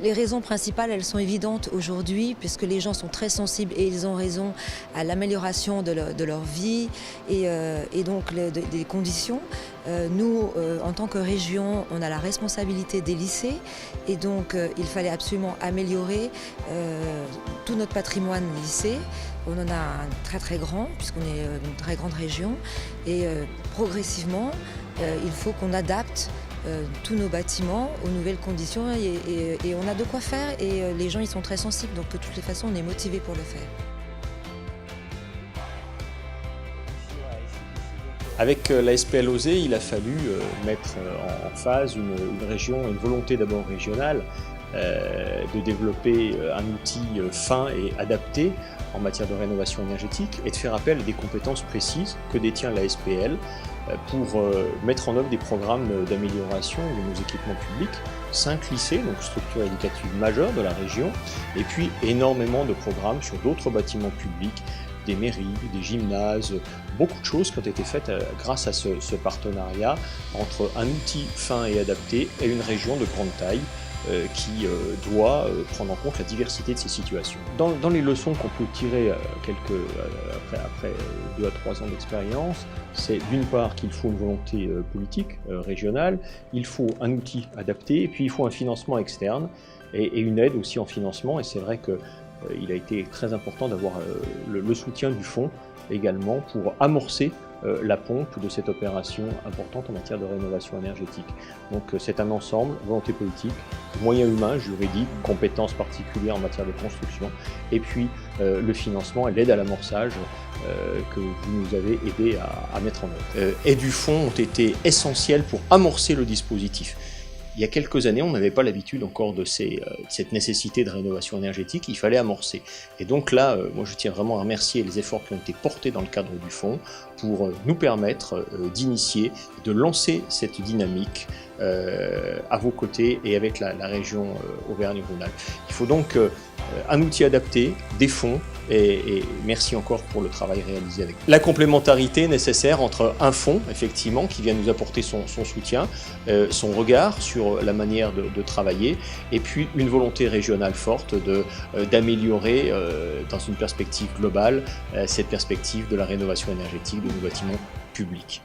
Les raisons principales, elles sont évidentes aujourd'hui, puisque les gens sont très sensibles, et ils ont raison, à l'amélioration de leur vie et donc des conditions. Nous, en tant que région, on a la responsabilité des lycées, et donc il fallait absolument améliorer tout notre patrimoine lycée. On en a un très très grand, puisqu'on est une très grande région, et progressivement, il faut qu'on adapte tous nos bâtiments aux nouvelles conditions, et on a de quoi faire, et les gens ils sont très sensibles, donc de toutes les façons on est motivés pour le faire. Avec la SPL OSE, il a fallu mettre en phase une région, une volonté d'abord régionale de développer un outil fin et adapté en matière de rénovation énergétique et de faire appel à des compétences précises que détient la SPL pour mettre en œuvre des programmes d'amélioration de nos équipements publics. 5 lycées, donc structure éducative majeure de la région, et puis énormément de programmes sur d'autres bâtiments publics, des mairies, des gymnases, beaucoup de choses qui ont été faites grâce à ce partenariat entre un outil fin et adapté et une région de grande taille qui doit prendre en compte la diversité de ces situations. Dans les leçons qu'on peut tirer après 2 à 3 ans d'expérience, c'est d'une part qu'il faut une volonté politique régionale, il faut un outil adapté, et puis il faut un financement externe et une aide aussi en financement, et c'est vrai qu'il a été très important d'avoir le soutien du fonds également pour amorcer la pompe de cette opération importante en matière de rénovation énergétique. Donc c'est un ensemble, volonté politique, moyens humains, juridiques, compétences particulières en matière de construction, et puis le financement et l'aide à l'amorçage que vous nous avez aidé à mettre en œuvre. Et du fonds ont été essentiels pour amorcer le dispositif. Il y a quelques années, on n'avait pas l'habitude encore de cette nécessité de rénovation énergétique, il fallait amorcer. Et donc là, moi je tiens vraiment à remercier les efforts qui ont été portés dans le cadre du fonds pour nous permettre d'initier, de lancer cette dynamique à vos côtés et avec la région Auvergne-Rhône-Alpes. Il faut donc un outil adapté, des fonds, et merci encore pour le travail réalisé avec vous. La complémentarité nécessaire entre un fonds, effectivement, qui vient nous apporter son soutien, son regard sur la manière de travailler, et puis une volonté régionale forte d'améliorer dans une perspective globale cette perspective de la rénovation énergétique de nos bâtiments publics.